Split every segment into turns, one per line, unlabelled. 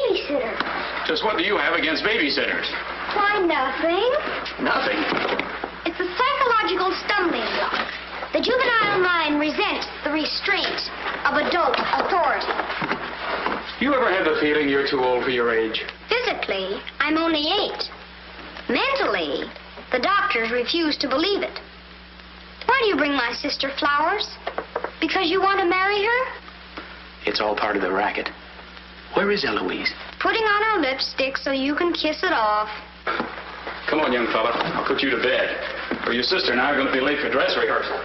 babysitter.
Just what do you have against babysitters?
Why, nothing.
Nothing.
It's a psychological stumbling block. The juvenile mind resents the restraint of adult authority.
You ever had the feeling you're too old for your age?
Physically, I'm only 8. Mentally, the doctors refuse to believe it. Why do you bring my sister flowers? Because you want to marry her?
It's all part of the racket. Where is Eloise?
Putting on her lipstick so you can kiss it off.
Come on, young fella. I'll put you to bed. Or your sister and I are going to be late for dress rehearsal.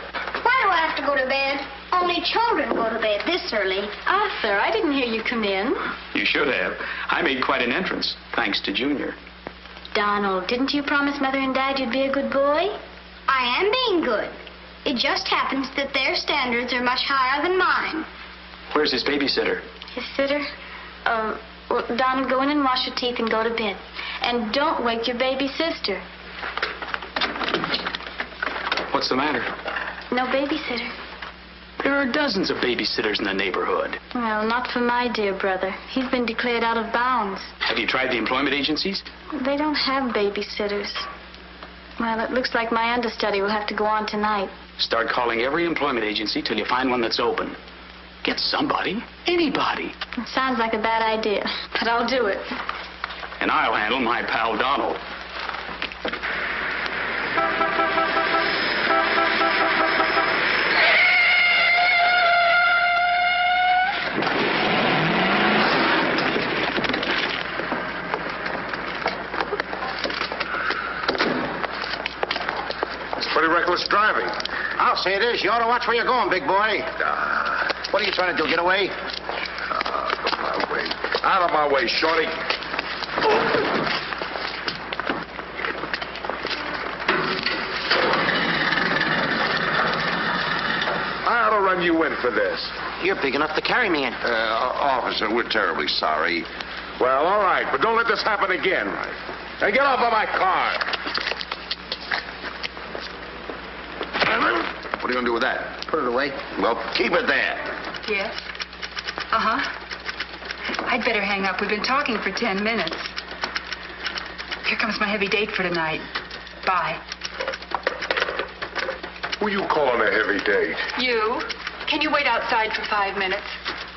Why do I have to go to bed? Only children go to bed this early.
Arthur, I didn't hear you come in.
You should have. I made quite an entrance, thanks to Junior.
Donald, didn't you promise Mother and Dad you'd be a good boy?
I am being good. It just happens that their standards are much higher than mine.
Where's his babysitter?
His sitter? Well, Donald, go in and wash your teeth and go to bed. And don't wake your baby sister.
What's the matter?
No babysitter.
There are dozens of babysitters in the neighborhood.
Well, not for my dear brother. He's been declared out of bounds.
Have you tried the employment agencies?
They don't have babysitters. Well, it looks like my understudy will have to go on tonight.
Start calling every employment agency till you find one that's open. Get somebody. Anybody.
It sounds like a bad idea, but I'll do it.
And I'll handle my pal Donald.
Pretty reckless driving.
I'll say it is. You ought to watch where you're going, big boy. What are you trying to do, get away?
Out of my way. Out of my way, shorty. I ought to run you in for this.
You're big enough to carry me in.
Officer, we're terribly sorry. Well, all right, but don't let this happen again. Now get off of my car. What are you going to do with that?
Put it away.
Well, keep it there.
Yes? Uh-huh. I'd better hang up. We've been talking for 10 minutes. Here comes my heavy date for tonight. Bye.
Who you calling a heavy date?
You? Can you wait outside for 5 minutes?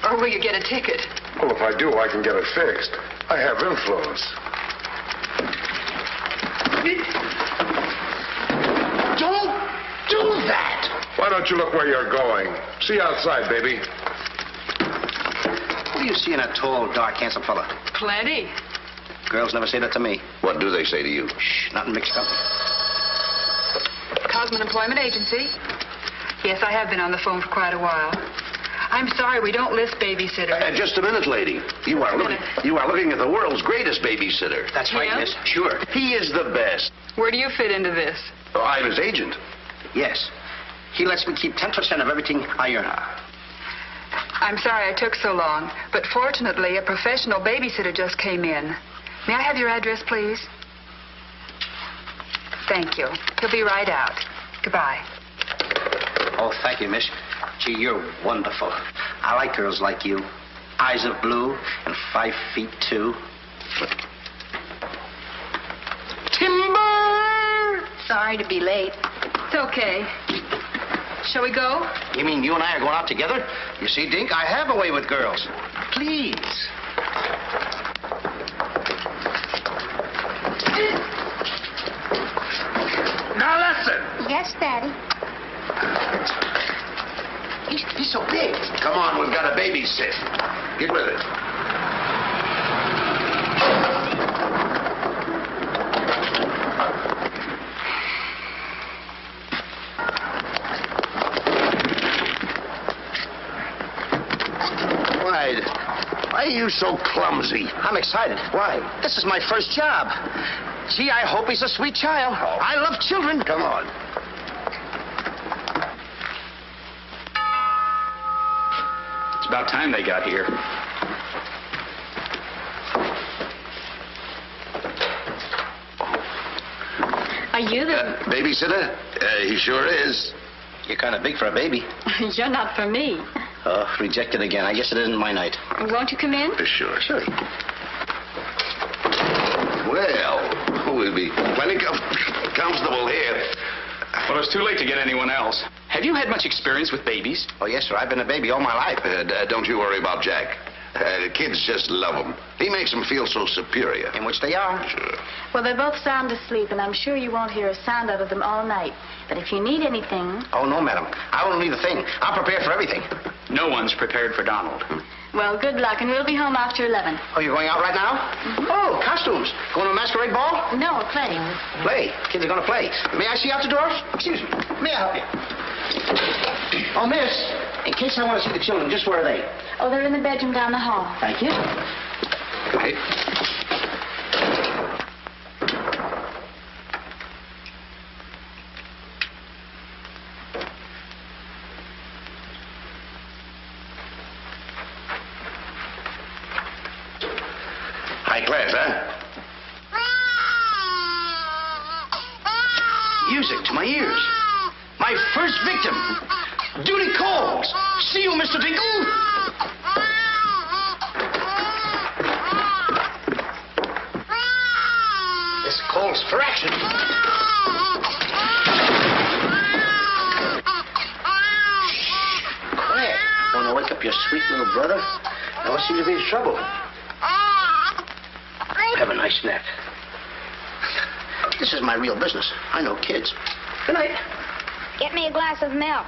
Or will you get a ticket?
Well, if I do, I can get it fixed. I have influence.
Don't do that!
Why don't you look where you're going? See you outside, baby.
What do you see in a tall, dark, handsome fella?
Plenty.
Girls never say that to me.
What do they say to you?
Shh, not in mixed company.
Cosman Employment Agency. Yes, I have been on the phone for quite a while. I'm sorry, we don't list babysitters.
Just a minute, lady. You are looking at the world's greatest babysitter.
That's right,
Yeah?
miss. Sure.
He is the best.
Where do you fit into this?
Oh, I'm his agent.
Yes. He lets me keep 10% of everything I earn.
I'm sorry I took so long, but fortunately, a professional babysitter just came in. May I have your address, please? Thank you. He'll be right out. Goodbye.
Oh, thank you, miss. Gee, you're wonderful. I like girls like you. Eyes of blue and 5'2". Timber!
Sorry to be late. It's okay. Shall we go?
You mean you and I are going out together? You see, Dink, I have a way with girls. Please.
Now listen.
Yes, Daddy.
He's so big.
Come on, we've got a babysit. Get with it. Why are you so clumsy?
I'm excited.
Why?
This is my first job. Gee, I hope he's a sweet child.
Oh.
I love children.
Come on.
It's about time they got here.
Are you the...
Babysitter? He sure is.
You're kind of big for a baby.
You're not for me.
Oh, rejected again. I guess it isn't my night.
Won't you come in?
Sure.
Sure.
it's too late to get anyone else. Have you had much experience with babies?
Oh, yes, sir. I've been a baby all my life.
Don't you worry about Jack. Kids just love him. He makes them feel so superior.
In which they are.
Sure.
Well, they're both sound asleep, and I'm sure you won't hear a sound out of them all night. But if you need anything...
Oh, no, madam. I won't need a thing. I'm prepared for everything.
No one's prepared for Donald.
Well, good luck, and we'll be home after 11.
Oh, you're going out right now? Mm-hmm. Oh, costumes. Going to a masquerade ball?
No, we're playing.
Play. Kids are going to play. May I see out the doors? Excuse me. May I help you? Oh, miss, in case I want to see the children, just where are they?
Oh, they're in the bedroom down the hall.
Thank you.
Right. High class, huh?
Music to my ears. My first victim. Duty calls. See you, Mr. Dingle. This calls for action. Quiet. Want to wake up your sweet little brother? Now, what seems to be the trouble? Have a nice nap. This is my real business. I know kids. Good night.
Get me a glass of milk.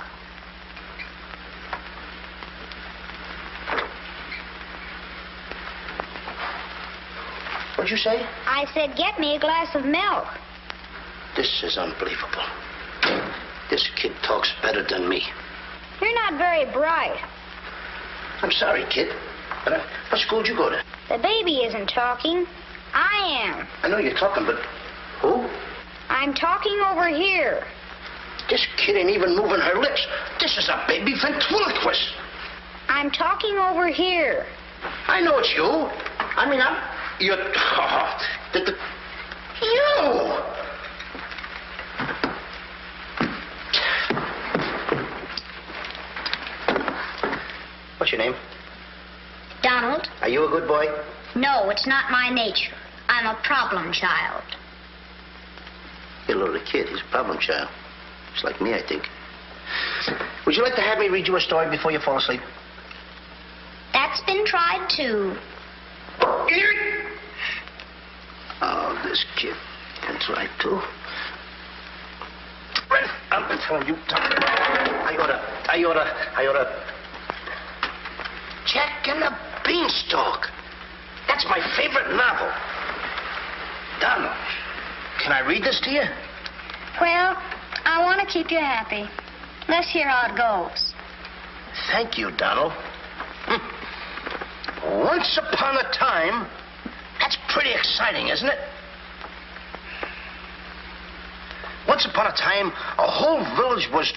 What'd you say?
I said, get me a glass of milk.
This is unbelievable. This kid talks better than me.
You're not very bright.
I'm sorry, kid. But what school did you go to?
The baby isn't talking. I am.
I know you're talking, but who?
I'm talking over here.
This kid ain't even moving her lips. This is a baby ventriloquist.
I'm talking over here.
I know it's you. I mean, you're... You! What's your name?
Donald?
Are you a good boy?
No, it's not my nature. I'm a problem child.
You're a little kid. He's a problem child. Just like me, I think. Would you like to have me read you a story before you fall asleep?
That's been tried, too.
Oh, this kid. That's right, too. I'm telling you, I oughta... Jack and the Beanstalk. That's my favorite novel. Donald, can I read this to you?
Well, I want to keep you happy. Let's hear how it goes.
Thank you, Donald. Once upon a time... That's pretty exciting, isn't it? Once upon a time, a whole village was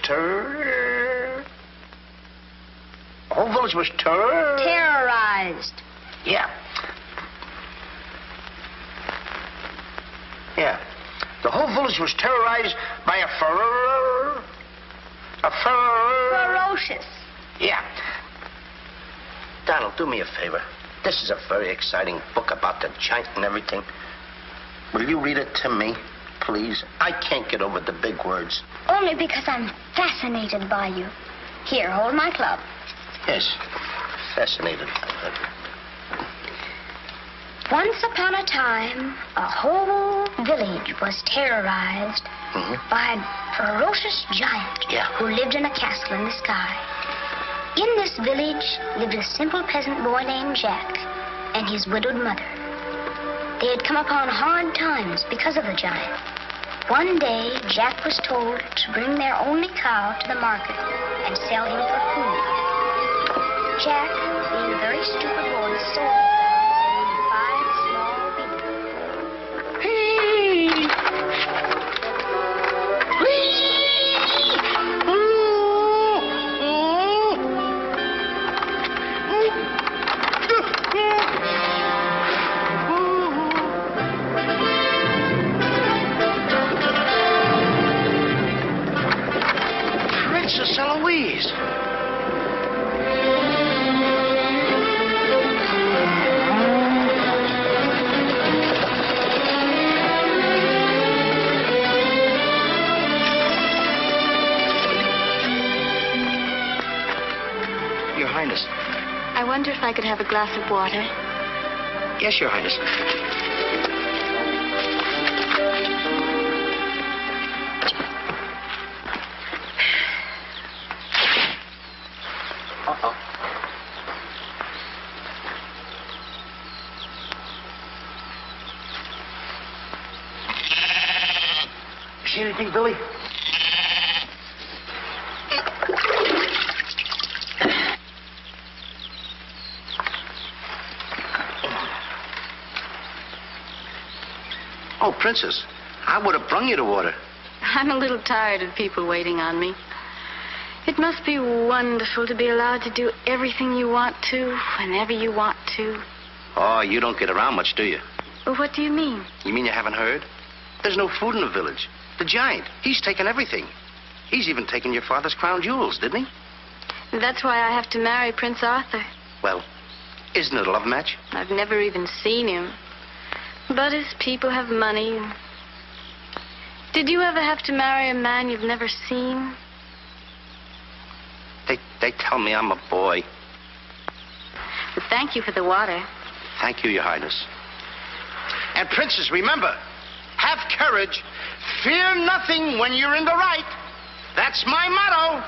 Terrorized.
Yeah. Yeah. The whole village was terrorized by a
Ferocious.
Yeah. Donald, do me a favor. This is a very exciting book about the giant and everything. Will you read it to me, please? I can't get over the big words.
Only because I'm fascinated by you. Here, hold my club.
Yes, fascinated.
Once upon a time, a whole village was terrorized by a ferocious giant who lived in a castle in the sky. In this village lived a simple peasant boy named Jack and his widowed mother. They had come upon hard times because of the giant. One day, Jack was told to bring their only cow to the market and sell him for food. Jack, being a very stupid boy, sold the cow and 5 small beans.
Princess Eloise.
if I could have a glass of water?
Yes, Your Highness. Uh-oh. See anything, Billy? Oh, Princess, I would have brung you the water.
I'm a little tired of people waiting on me. It must be wonderful to be allowed to do everything you want to, whenever you want to.
Oh, you don't get around much, do you?
Well, what do you mean?
You mean you haven't heard? There's no food in the village. The giant, he's taken everything. He's even taken your father's crown jewels, didn't he?
That's why I have to marry Prince Arthur.
Well, isn't it a love match?
I've never even seen him. But his people have money. Did you ever have to marry a man you've never seen?
They tell me I'm a boy.
But thank you for the water.
Thank you, Your Highness. And, Princess, remember, have courage. Fear nothing when you're in the right. That's my motto.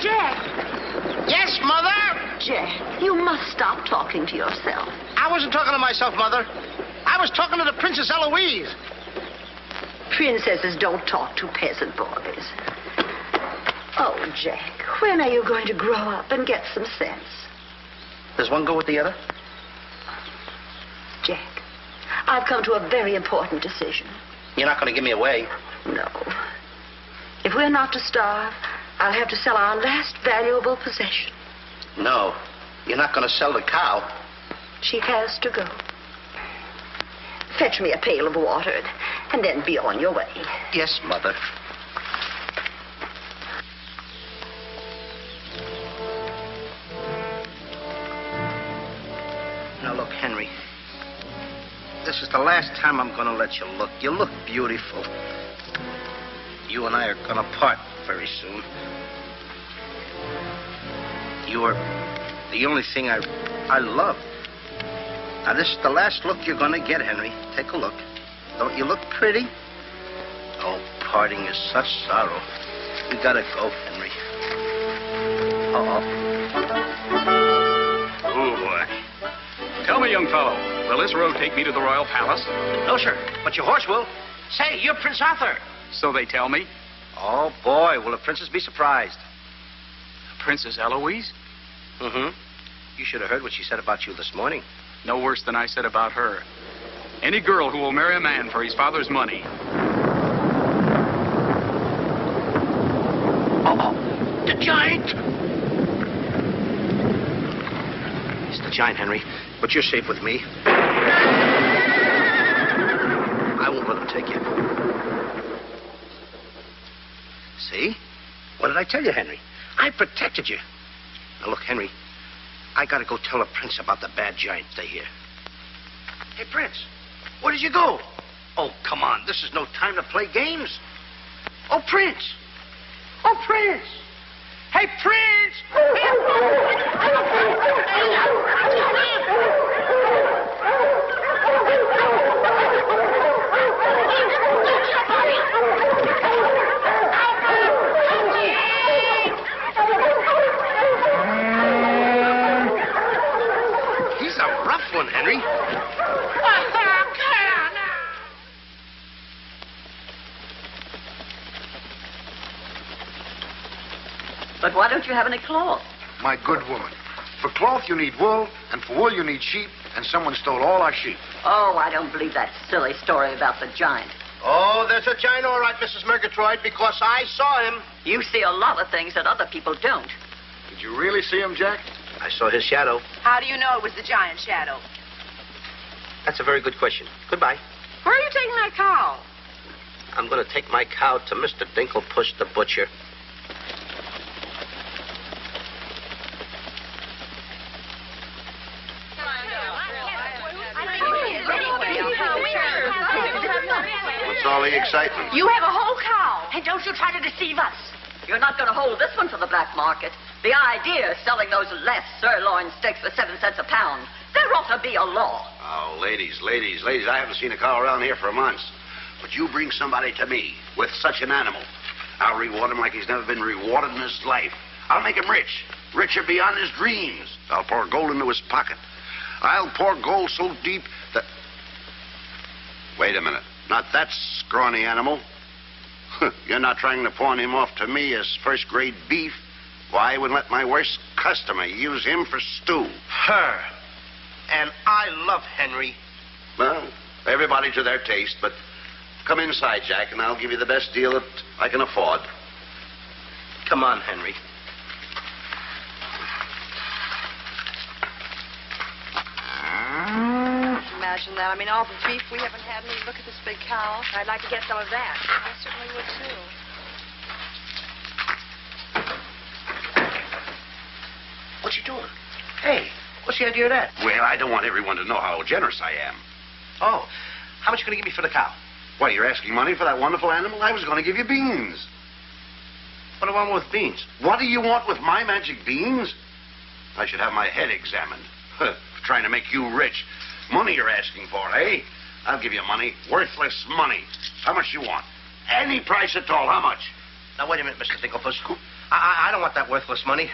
Jack!
Yes, Mother?
Jack, you must stop talking to yourself.
I wasn't talking to myself, Mother. I was talking to the Princess Eloise.
Princesses don't talk to peasant boys. Oh, Jack, when are you going to grow up and get some sense?
Does one go with the other?
Jack, I've come to a very important decision.
You're not going to give me away.
No. If we're not to starve, I'll have to sell our last valuable possession.
No, you're not going to sell the cow.
She has to go. Fetch me a pail of water, and then be on your way.
Yes, Mother. Now, look, Henry. This is the last time I'm going to let you look. You look beautiful. You and I are going to part very soon. You are the only thing I love. Now, this is the last look you're going to get, Henry. Take a look. Don't you look pretty? Oh, parting is such sorrow. We gotta go, Henry. Uh-oh.
Oh, boy. Tell me, young fellow, will this road take me to the royal palace?
No, sir, but your horse will. Say, you're Prince Arthur.
So they tell me.
Oh, boy, will the princess be surprised.
Princess Eloise?
Mm-hmm. You should have heard what she said about you this morning.
No worse than I said about her. Any girl who will marry a man for his father's money.
Uh-oh. The giant! It's the giant, Henry. But you're safe with me. I won't let him take you. See? What did I tell you, Henry? I protected you. Now, look, Henry. I gotta go tell the prince about the bad giant. Stay here. Hey, Prince. Where did you go? Oh, come on. This is no time to play games. Oh, Prince. Oh, Prince. Hey, Prince. He's a rough one, Henry.
But why don't you have any cloth?
My good woman, for cloth you need wool, and for wool you need sheep, and someone stole all our sheep.
Oh, I don't believe that silly story about the giant.
Oh, there's a giant, all right, Mrs. Murgatroyd, because I saw him.
You see a lot of things that other people don't.
Did you really see him, Jack?
I saw his shadow.
How do you know it was the giant shadow?
That's a very good question. Goodbye.
Where are you taking that cow?
I'm going to take my cow to Mr. Dinklepush the butcher.
What's all the excitement?
You have a whole cow.
And don't you try to deceive us. You're not going to hold this one for the black market. The idea is selling those less sirloin steaks for 7 cents a pound. There ought to be a law.
Oh, ladies, I haven't seen a cow around here for months. But you bring somebody to me with such an animal, I'll reward him like he's never been rewarded in his life. I'll make him rich, richer beyond his dreams. I'll pour gold into his pocket. I'll pour gold so deep that... Wait a minute. Not that scrawny animal. You're not trying to pawn him off to me as first-grade beef. Why, I would let my worst customer use him for stew.
Her. And I love Henry.
Well, everybody to their taste, but come inside, Jack, and I'll give you the best deal that I can afford.
Come on, Henry.
Imagine that. I mean, all the beef we haven't had. And look at this big cow. I'd like to get some of that. I certainly would, too.
What you doing? Hey, what's the idea of that?
Well, I don't want everyone to know how generous I am.
Oh, how much you going to give me for the cow?
Why, you're asking money for that wonderful animal? I was going to give you beans.
What do I want with beans?
What do you want with my magic beans? I should have my head examined. Trying to make you rich. Money you're asking for, eh? I'll give you money. Worthless money. How much you want? Any price at all. How much?
Now, wait a minute, Mr. Dinklepuss. I don't want that worthless money.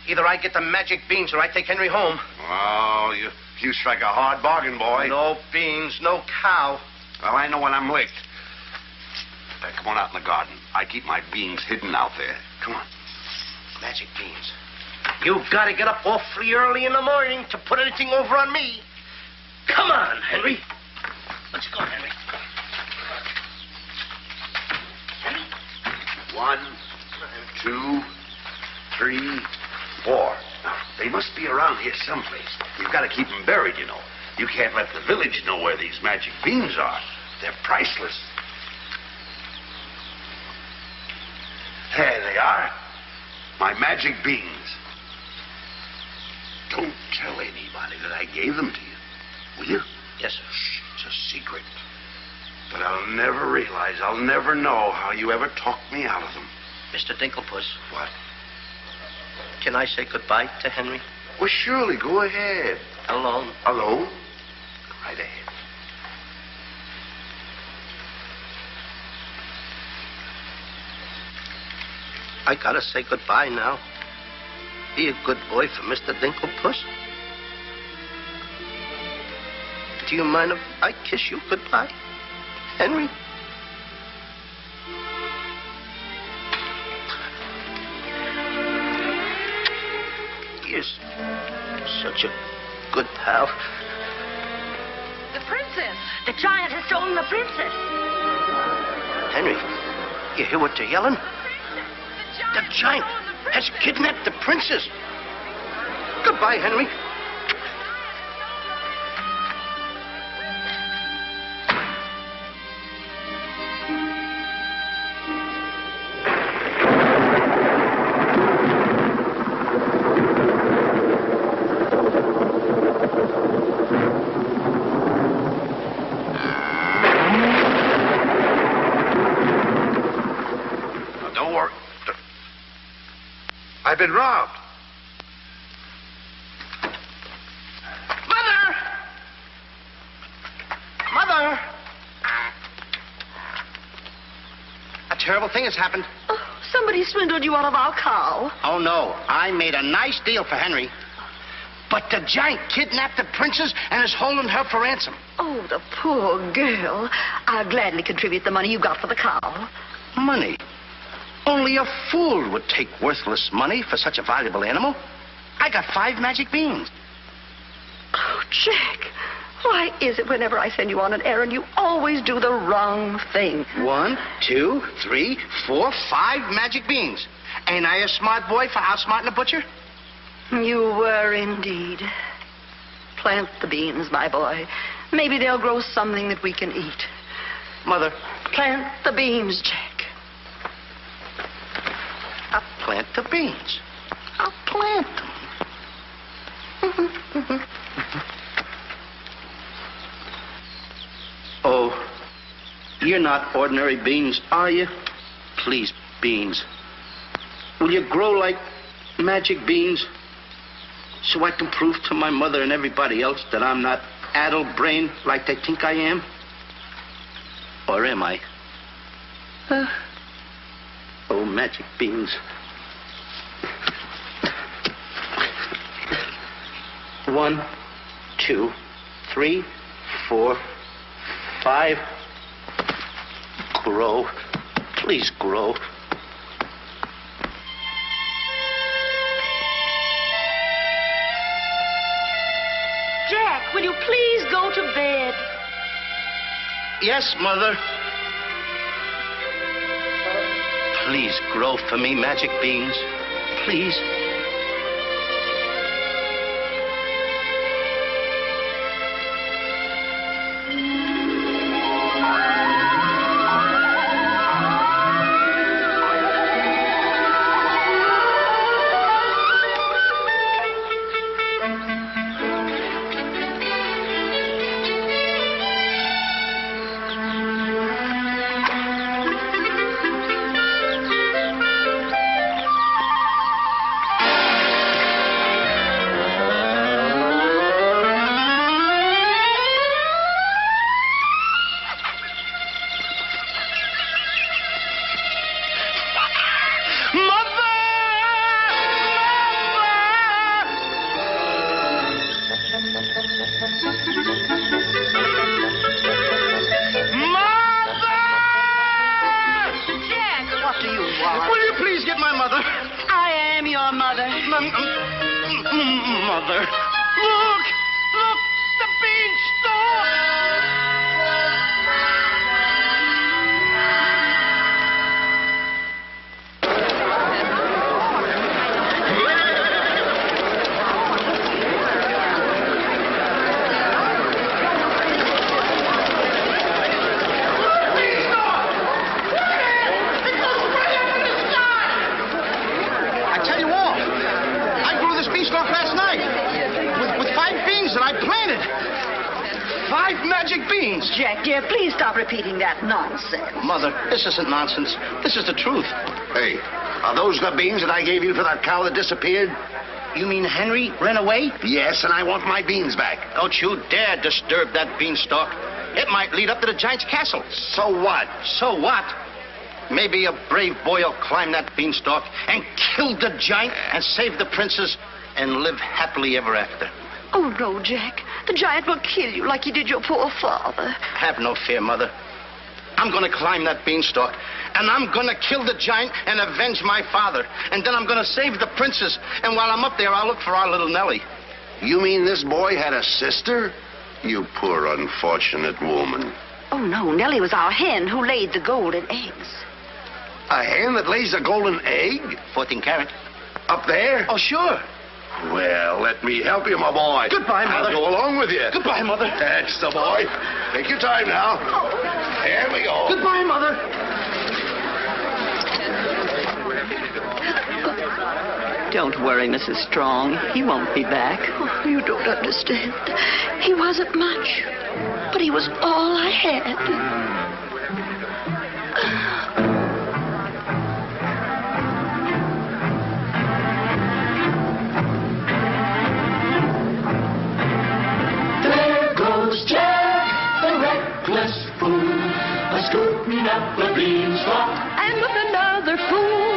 Either I get the magic beans or I take Henry home.
Oh, you strike a hard bargain, boy.
No beans, no cow.
Well, I know when I'm licked. Hey, come on out in the garden. I keep my beans hidden out there. Come on.
Magic beans. You've got to get up awfully early in the morning to put anything over on me. Come on, Henry. Let's go, Henry.
Henry? 1, 2, 3, 4. Now, they must be around here someplace. You've got to keep them buried, you know. You can't let the village know where these magic beans are. They're priceless. There they are. My magic beans. Don't tell anybody that I gave them to you. Will you?
Yes, sir.
Shh, it's a secret. But I'll never realize, I'll never know how you ever talked me out of them.
Mr. Dinklepuss.
What?
Can I say goodbye to Henry?
Well, surely, go ahead.
Alone?
Alone? Go right ahead.
I gotta say goodbye now. Be a good boy for Mr. Dinklepuss. Do you mind if I kiss you goodbye, Henry? You're such a good pal.
The princess. The giant has stolen the princess.
Henry, you hear what they're yelling? The giant has kidnapped the princess. Goodbye, Henry.
I've been robbed.
Mother! Mother! A terrible thing has happened.
Oh, somebody swindled you out of our cow.
Oh, no. I made a nice deal for Henry. But the giant kidnapped the princess and is holding her for ransom.
Oh, the poor girl. I'll gladly contribute the money you got for the cow.
Money? Only a fool would take worthless money for such a valuable animal. I got 5 magic beans.
Oh, Jack, why is it whenever I send you on an errand, you always do the wrong thing?
1, 2, 3, 4, 5 magic beans. Ain't I a smart boy for outsmarting the butcher?
You were indeed. Plant the beans, my boy. Maybe they'll grow something that we can eat.
Mother.
Plant the beans, Jack.
I'll plant the beans. I'll plant them. Oh, You're not ordinary beans, are you? Please, beans. Will you grow like magic beans so I can prove to my mother and everybody else that I'm not addle-brained like they think I am? Or am I? Oh, magic beans. 1, 2, 3, 4, 5. Grow. Please grow.
Jack, will you please go to bed?
Yes, Mother. Please grow for me, magic beans. Please. Mother, look! Look! The beanstalk!
I tell you all, I grew this beanstalk last night with 5 beans that I planted. 5 magic beans.
Jack, dear, please stop repeating that nonsense.
Mother, this isn't nonsense. This is the truth.
Hey, are those the beans that I gave you for that cow that disappeared?
You mean Henry ran away?
Yes, and I want my beans back.
Don't you dare disturb that beanstalk. It might lead up to the giant's castle.
So what?
So what? Maybe a brave boy will climb that beanstalk and kill the giant and save the princess and live happily ever after.
Oh, no, Jack. The giant will kill you like he did your poor father.
Have no fear, Mother. I'm going to climb that beanstalk, and I'm going to kill the giant and avenge my father. And then I'm going to save the princess. And while I'm up there, I'll look for our little Nellie.
You mean this boy had a sister? You poor unfortunate woman.
Oh, no. Nellie was our hen who laid the golden eggs.
A hen that lays a golden egg?
14 carat.
Up there?
Oh, sure.
Well, let me help you, my boy.
Goodbye, Mother.
I'll go along with you.
Goodbye, Mother.
That's the boy. Take your time now. There we go.
Goodbye, Mother.
Don't worry, Mrs. Strong. He won't be back. Oh, you don't understand. He wasn't much, but he was all I had.
Jack, the reckless fool, a-scooting up the beanstalk, and with another fool.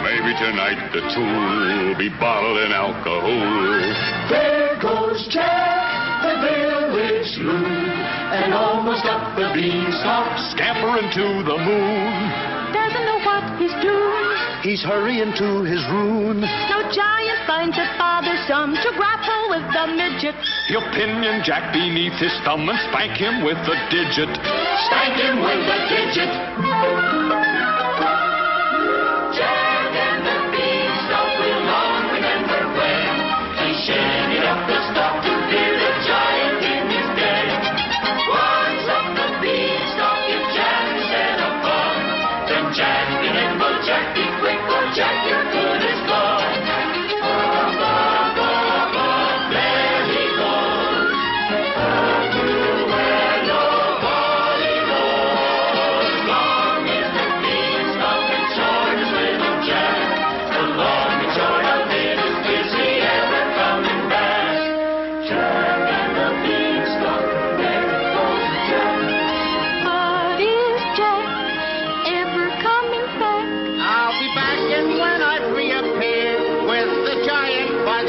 Maybe tonight the two will be bottled in alcohol.
There goes Jack, the village loon, and almost up the beanstalk,
Scampering to the moon.
doesn't know what he's doing.
He's hurrying to his ruin.
No giant finds it bothersome to grapple with the midget.
He'll pinion Jack beneath his thumb and spank him with a digit.
Spank him with a digit. Jack and the beanstalk will long remember when he shinnied up the stalk to hear the giant in his den. Once up the beanstalk, if Jack said a fun, then Jack be nimble, Jack be quick, or Jack your good is gone. There he goes. To where nobody knows.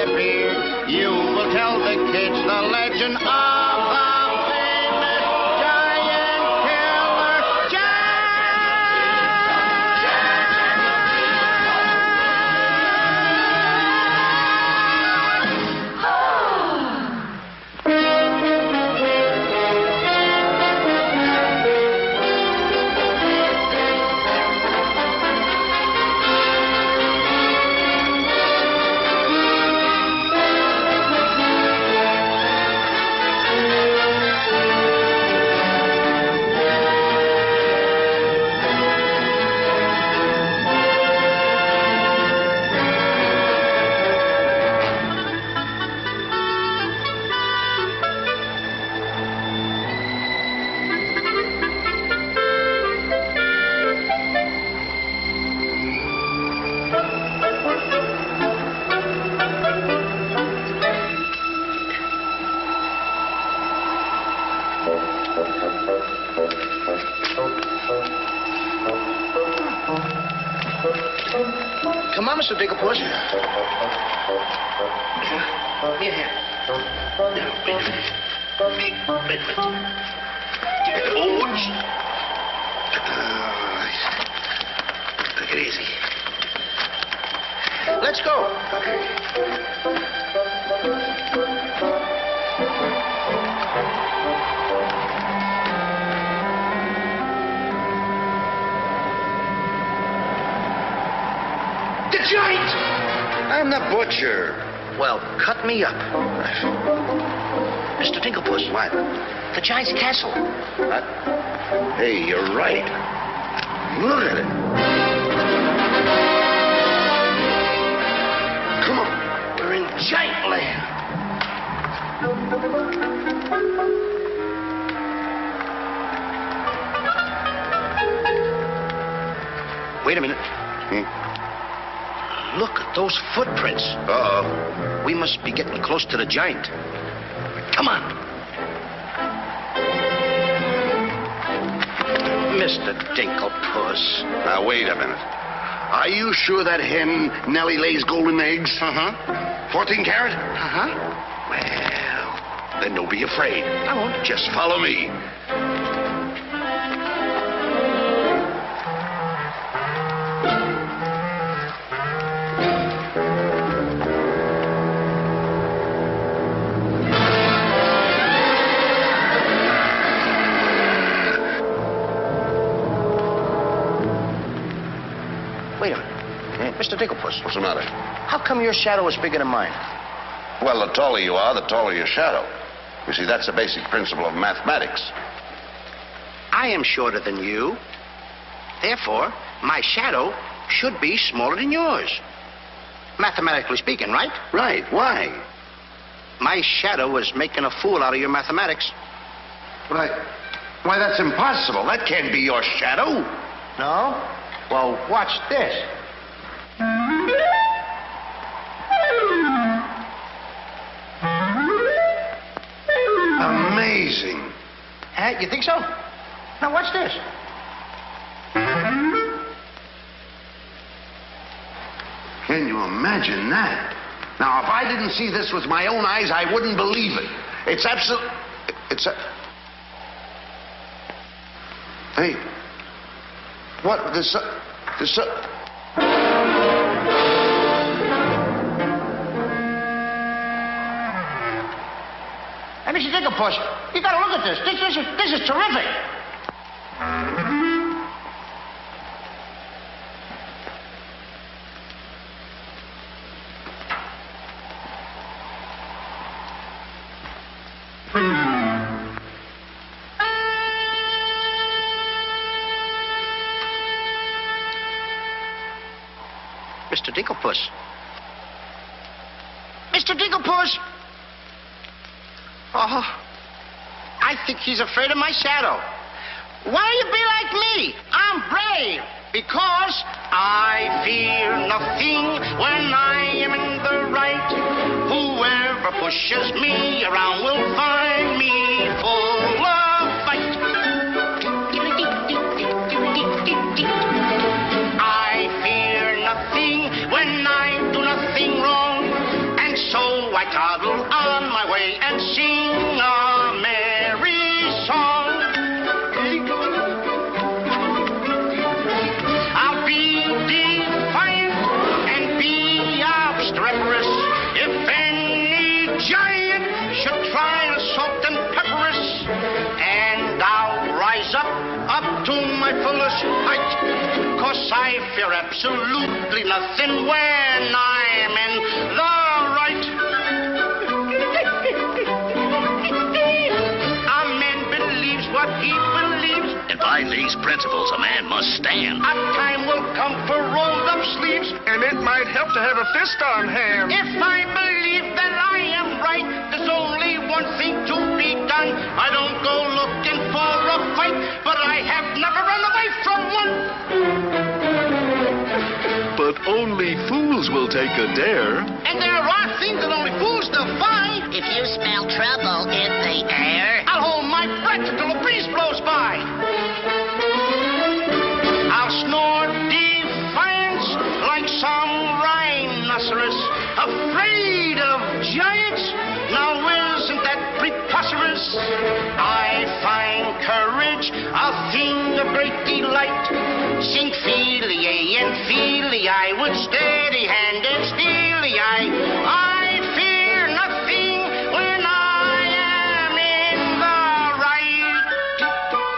appeared, you will tell the kids the legend of the famous giant killer
Come on, Mr. Digglepuss. Here. Wait a minute. Take it easy. Let's go. The giant!
I'm the butcher.
Well, cut me up. Mr. Digglepuss.
What?
The giant's castle.
What? Hey, you're right. Look at it.
Come on. We're in giant land. Wait a minute. Look at those footprints.
Uh-oh.
We must be getting close to the giant. Come on. Mr. Dinklepuss.
Now, wait a minute. Are you sure that hen Nellie lays golden eggs?
Uh-huh.
14 carat?
Uh-huh.
Well, then don't be afraid.
I won't.
Just follow me.
Wait a minute. Mr. Digglepuss.
What's the matter?
How come your shadow is bigger than mine?
Well, the taller you are, the taller your shadow. You see, that's the basic principle of mathematics.
I am shorter than you. Therefore, my shadow should be smaller than yours. Mathematically speaking, right?
Right. Why?
My shadow is making a fool out of your mathematics.
Why, that's impossible. That can't be your shadow.
No? Well, watch this.
Amazing.
You think so? Now, watch this.
Can you imagine that? Now, if I didn't see this with my own eyes, I wouldn't believe it. It's absolute... Hey. What? This...
Hey, Mr. Digglepuss, you gotta look at this. This is terrific. Mr. Digglepuss. Mr. Digglepuss! Oh, I think he's afraid of my shadow. Why don't you be like me? I'm brave because I fear nothing when I am in the right. Whoever pushes me around will find me full of fight. I fear nothing when I do nothing wrong, and so
I toddle on my way and sing a merry song. I'll be defiant and be obstreperous if any giant should try to salt and pepper us. And I'll rise up to my fullest height, 'cause I fear absolutely nothing when I'm in the right. A man believes what he believes,
And by these principles, a man must stand.
a time will come for rolled up sleeves,
And it might help to have a fist on hand.
if I believe that I am right. There's only one thing to be done. I don't go looking for a fight, but I have never run away from one.
But only fools will take a dare.
And there are things that only fools defy.
If you smell trouble in the air,
I'll hold my breath until a breeze blows by. I'll snore defiance like some rhinoceros, afraid of giants. Now isn't that preposterous? I find courage a thing of great delight. Sing Fili and Fili, I would steady-handed steely. I fear nothing when I am in the right.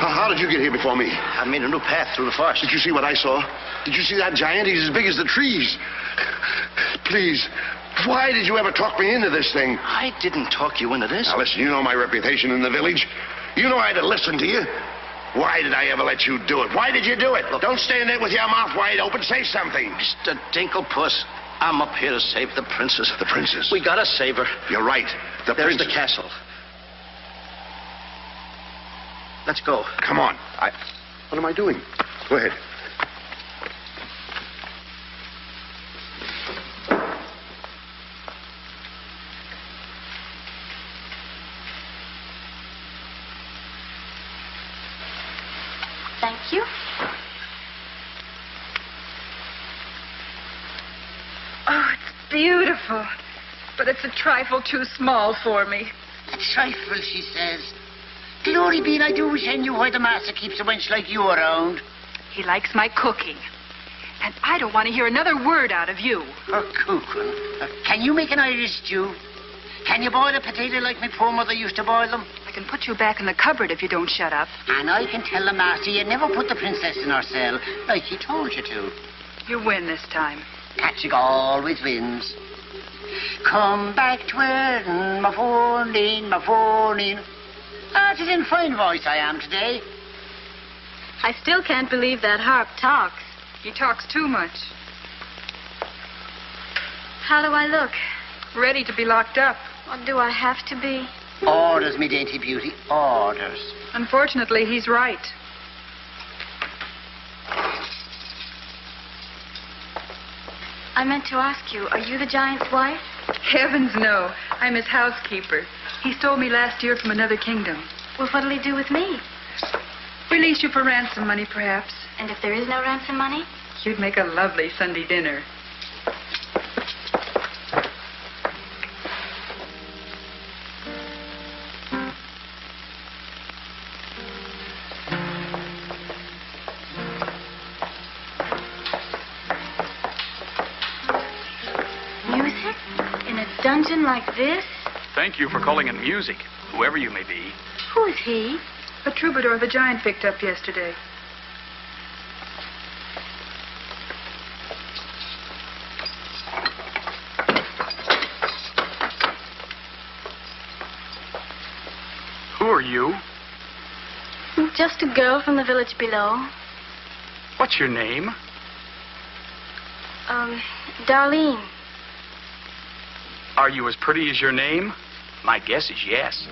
How did you get here before me?
I made a new path through the forest.
Did you see what I saw? Did you see that giant? He's as big as the trees. Please, why did you ever talk me into this thing?
I didn't talk you into this.
Now, listen, you know my reputation in the village. You know I'd have listened to you. Why did I ever let you do it? Why did you do it?
Look,
don't stand there with your mouth wide open. Say something.
Mr. Dinklepuss, I'm up here to save the princess.
The princess?
We gotta save her.
You're right.
There's
princess.
the castle. Let's go.
Come on. What am I doing? Go ahead.
Thank you.
Oh, it's beautiful. But it's a trifle too small for me.
a trifle, she says. Glory be, and I do wish I knew why the master keeps a wench like you around.
He likes my cooking. And I don't want to hear another word out of you.
Her cooking. Can you make an Irish stew? Can you boil a potato like my poor mother used to boil them?
I can put you back in the cupboard if you don't shut up.
And I can tell the master you never put the princess in her cell like he told you to.
You win this time.
Patrick always wins. Come back to where my phone. Ah, it's in fine voice I am today.
I still can't believe that harp talks.
He talks too much.
How do I look?
Ready to be locked up.
Or do I have to be?
Orders, me dainty beauty, orders.
Unfortunately, he's right.
I meant to ask you, are you the giant's wife?
Heavens, no. I'm his housekeeper. He stole me last year from another kingdom.
Well, what'll he do with me?
Release you for ransom money, perhaps.
And if there is no ransom money?
You'd make a lovely Sunday dinner.
Music? In a dungeon like this?
thank you for calling in music, whoever you may be.
Who is he?
A troubadour the giant picked up yesterday.
Who are you?
Just a girl from the village below.
What's your name?
Darlene.
Are you as pretty as your name? My guess is yes.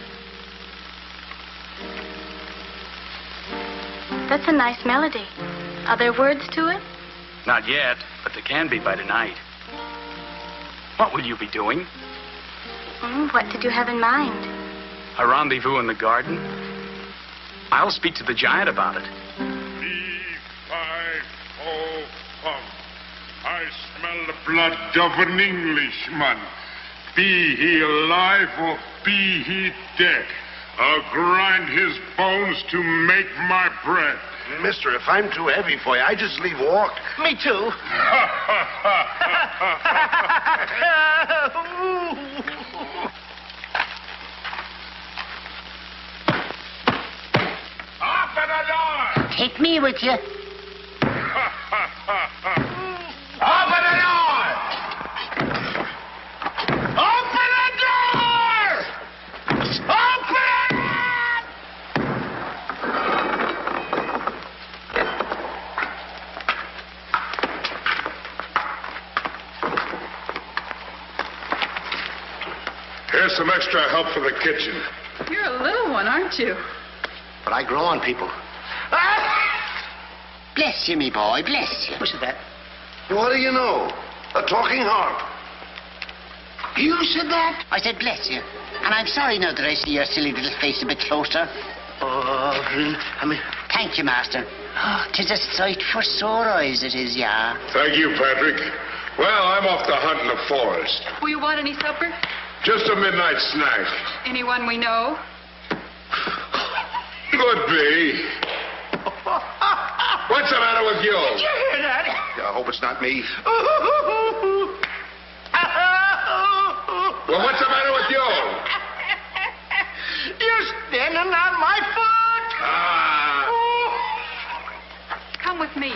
That's a nice melody. Are there words to it?
Not yet, but there can be by tonight. What will you be doing?
What did you have in mind?
A rendezvous in the garden? I'll speak to the giant about it.
B-5-O-Pum. I smell the blood of an Englishman. Be he alive or be he dead, I'll grind his bones to make my bread.
Mister, if I'm too heavy for you, I just leave walk.
Me too.
Open the door!
Take me with you.
Open the door! Open the door! Open it! Here's some extra help for the kitchen.
You're a little one, aren't you?
But I grow on people.
Bless you, me boy, bless you.
Who said that?
What do you know? A talking harp.
You said that? I said bless you. And I'm sorry now that I see your silly little face a bit closer. Thank you, master. Oh, 'tis a sight for sore eyes, it is, yeah.
Thank you, Patrick. Well, I'm off to hunt in the forest.
Will you want any supper?
Just a midnight snack.
Anyone we know?
Could be. What's the matter with you?
Did you hear that?
I hope it's not me.
Well, what's the matter with you?
You're standing on my foot.
Come with me.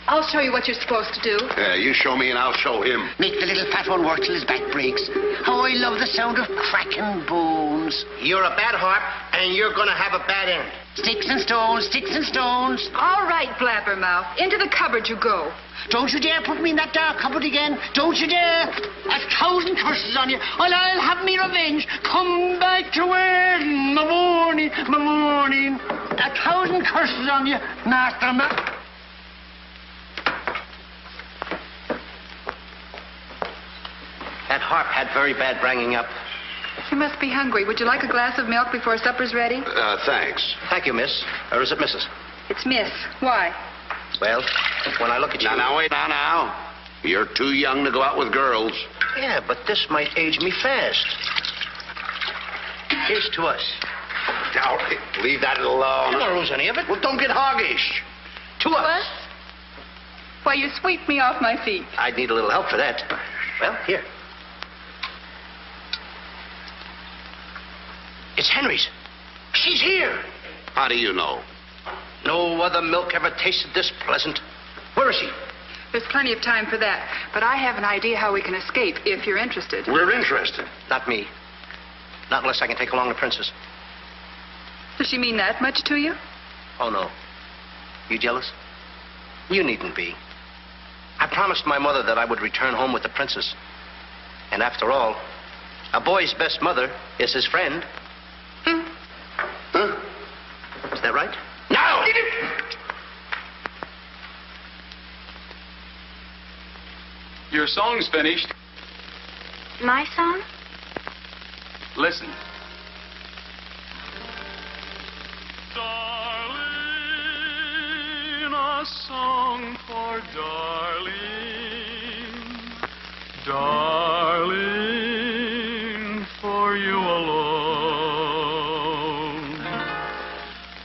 I'll show you what you're supposed to do.
Yeah, you show me and I'll show him.
Make the little fat one work till his back breaks. How I love the sound of cracking bones.
You're a bad harp, and you're going to have a bad end.
Sticks and stones, sticks and stones.
All right, Blabbermouth. Into the cupboard you go.
Don't you dare put me in that dark cupboard again. Don't you dare. 1,000 curses on you. I'll have me revenge. Come back to where in the morning, 1,000 curses on you, Master Ma.
That harp had very bad bringing up.
You must be hungry. Would you like a glass of milk before supper's ready?
Thanks.
Thank you, miss. Or is it Mrs.?
It's Miss. Why?
Well, when I look at you...
Now, wait, now. You're too young to go out with girls.
Yeah, but this might age me fast. Here's to us.
Now, leave that alone.
I don't lose any of it.
Well, don't get hoggish.
To us.
Why, you sweep me off my feet.
I'd need a little help for that. Well, here. It's Henry's. She's here.
How do you know?
No other milk ever tasted this pleasant. Where is she?
There's plenty of time for that. But I have an idea how we can escape, if you're interested.
We're interested.
Not me. Not unless I can take along the princess.
Does she mean that much to you?
Oh, no. You jealous? You needn't be. I promised my mother that I would return home with the princess. And after all, a boy's best mother is his friend.
Huh?
Is that right?
No!
Your song's finished.
My song?
Listen.
Darling, a song for darling. Darling, for you alone.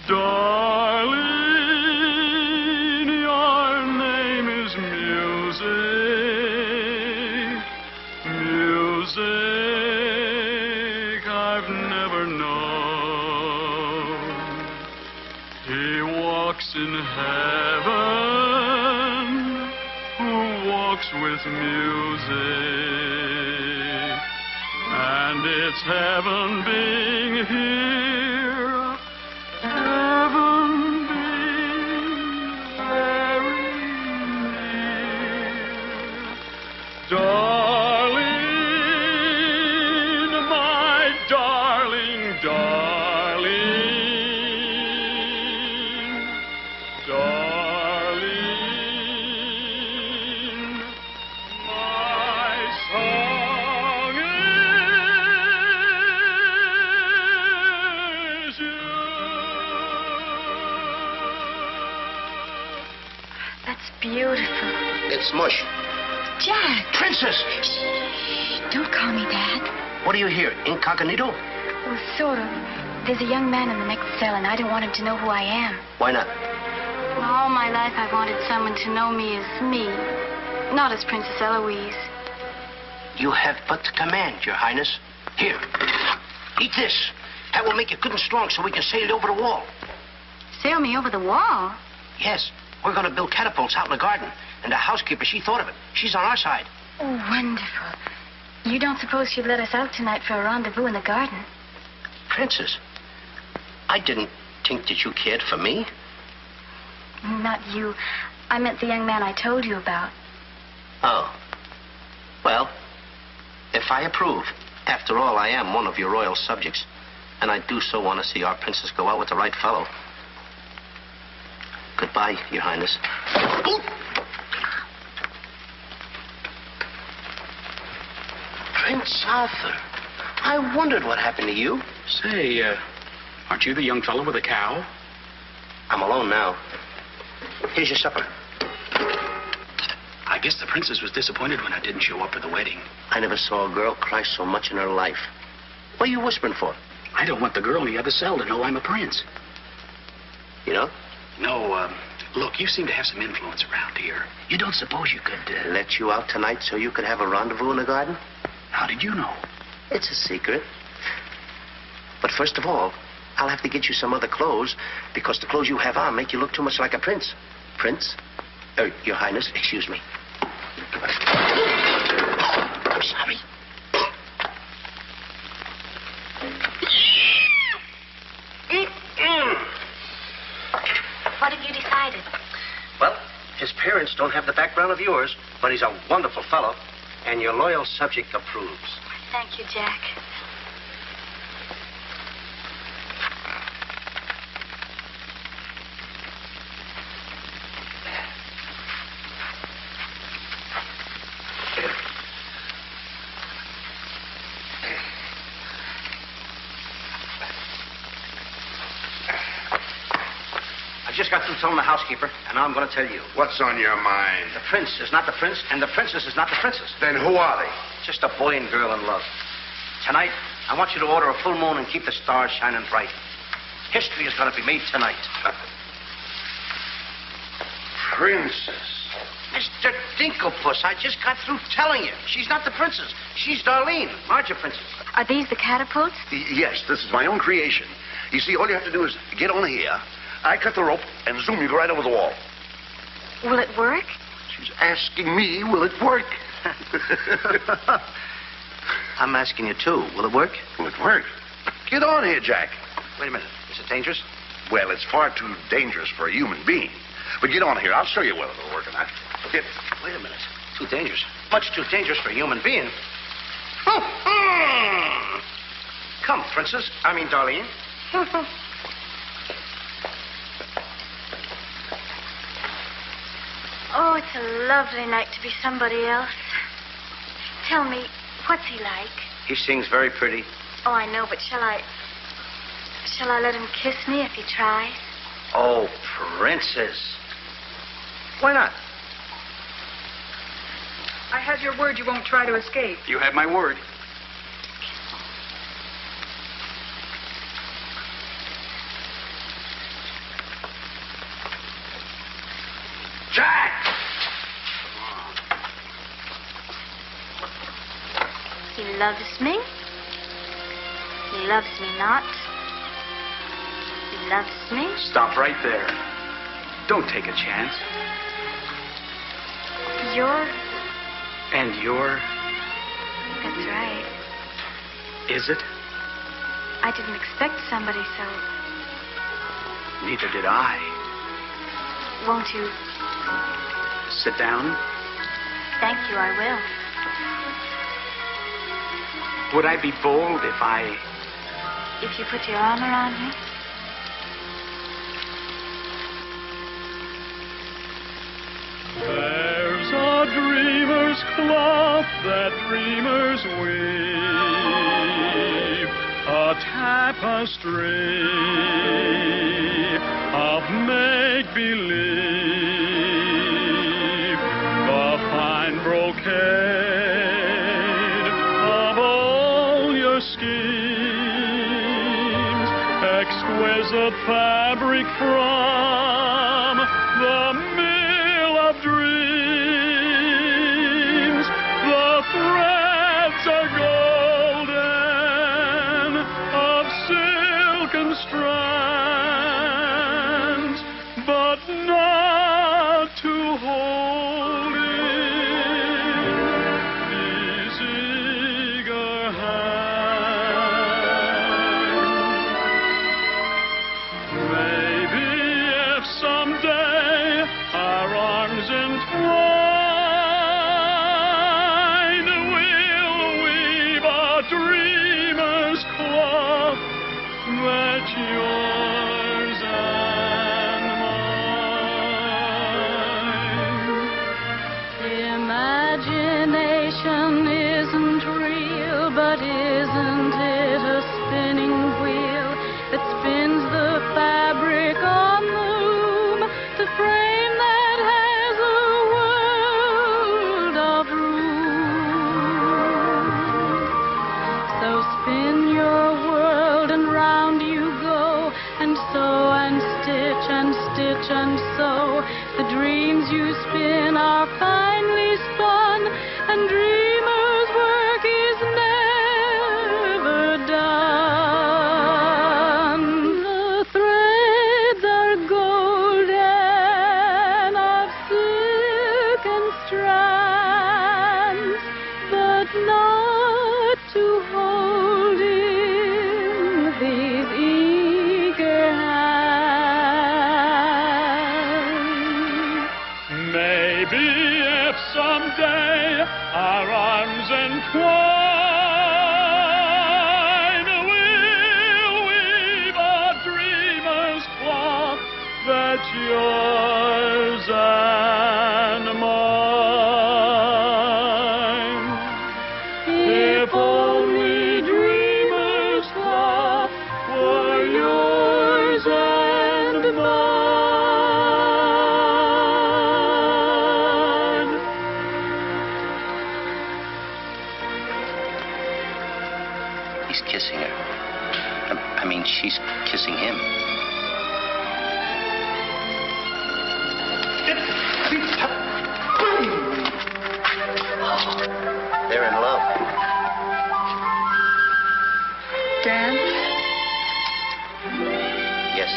Darling, heaven who walks with music, and it's heaven being here, heaven being very near. Darling, my darling, darling, darling, my song is you.
That's beautiful.
It's mush.
Jack!
Princess!
Don't call me that.
What are you here, incognito?
Well, sort of. There's a young man in the next cell, and I don't want him to know who I am.
Why not?
Well, all my life I've wanted someone to know me as me, not as Princess Eloise.
You have but to command, Your Highness. Here, eat this. That will make you good and strong so we can sail you over the wall.
Sail me over the wall?
Yes, we're going to build catapults out in the garden. And the housekeeper, she thought of it. She's on our side.
Oh, wonderful. You don't suppose she'd let us out tonight for a rendezvous in the garden?
Princess, I didn't think that you cared for me.
Not you. I meant the young man I told you about.
Oh. Well, if I approve, after all, I am one of your royal subjects, and I do so want to see our princess go out with the right fellow. Goodbye, Your Highness. Ooh. Prince Arthur, I wondered what happened to you.
Say, aren't you the young fellow with the cow?
I'm alone now. Here's your supper.
I guess the princess was disappointed when I didn't show up at the wedding.
I never saw a girl cry so much in her life. What are you whispering for?
I don't want the girl in the other cell to know I'm a prince.
You know?
No, look, you seem to have some influence around here. You don't suppose you could...
Let you out tonight so you could have a rendezvous in the garden?
How did you know?
It's a secret. But first of all, I'll have to get you some other clothes, because the clothes you have on make you look too much like a prince. Prince? Your Highness, excuse me. I'm sorry.
What have you decided?
Well, his parents don't have the background of yours, but he's a wonderful fellow, and your loyal subject approves.
Thank you, Jack.
I just got through telling the housekeeper, and now I'm going to tell you.
What's on your mind?
The prince is not the prince, and the princess is not the princess.
Then who are they?
Just a boy and girl in love. Tonight, I want you to order a full moon and keep the stars shining bright. History is going to be made tonight.
Princess.
Mr. Dinklepuss, I just got through telling you. She's not the princess. She's Darlene, larger princess.
Are these the catapults?
Yes, this is my own creation. You see, all you have to do is get on here. I cut the rope, and zoom, you go right over the wall.
Will it work?
She's asking me, will it work?
I'm asking you, too. Will it work?
Will it work? Get on here, Jack.
Wait a minute. Is it dangerous?
Well, it's far too dangerous for a human being. But get on here. I'll show you whether it'll work or not. Get.
Wait a minute. Too dangerous. Much too dangerous for a human being. Come, Princess. I mean, Darlene.
Oh, it's a lovely night to be somebody else. Tell me, what's he like?
He sings very pretty.
Oh, I know, but shall I let him kiss me if he tries?
Oh, Princess. Why not?
I have your word you won't try to escape.
You have my word.
Jack!
He loves me. He loves me not. He loves me.
Stop right there. Don't take a chance.
You're...
And you're...
That's right.
Is it?
I didn't expect somebody so...
Neither did I.
Won't you?
Sit down.
Thank you, I will.
Would I be bold if I...
If you put your arm around me?
There's a dreamer's cloth that dreamers weave, a tapestry of make-believe, the fine brocade of all your schemes, exquisite fabric from the mill of dreams. The threads are golden, of silken strands, but not to hold in these eager hands. Maybe if someday our arms entwine, we'll weave a dreamer's cloth that's yours and mine. Imagination isn't real, but isn't it a spinning wheel that spins the fabric on the loom, the frame that has a world of room? So spin your world and round you go, and sew and stitch and stitch and sew. The dreams you spin are finely spun, and dreamers' work is never done. The threads are golden, of silken strands, but not to hold in these eager hands. Maybe if someday our arms entwine, we'll weave a dreamer's cloth that's yours and mine. If only dreamer's cloth were yours and mine.
He's kissing her. I mean, she's kissing him. They're in love.
Dan?
Yes.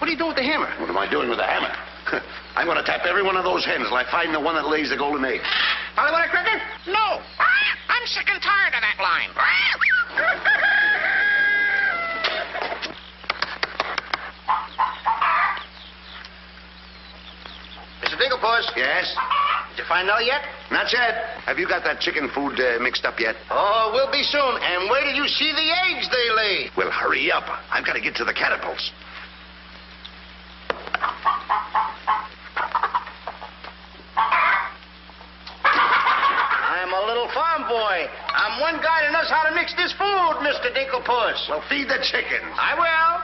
What are you doing with the hammer?
What am I doing with the hammer? I'm going to tap every one of those hens till I find the one that lays the golden egg.
Hollywood Cricket?
No. I'm sick and tired of that line.
Mr. Dinklepuss?
Yes?
Did you find out yet?
Not yet. Have you got that chicken food mixed up yet?
Oh, we'll be soon. And where did you see the eggs they lay?
Well, hurry up. I've got to get to the catapults.
I'm a little farm boy. I'm one guy that knows how to mix this food, Mr. Dinklepuss.
Well, feed the chickens.
I will.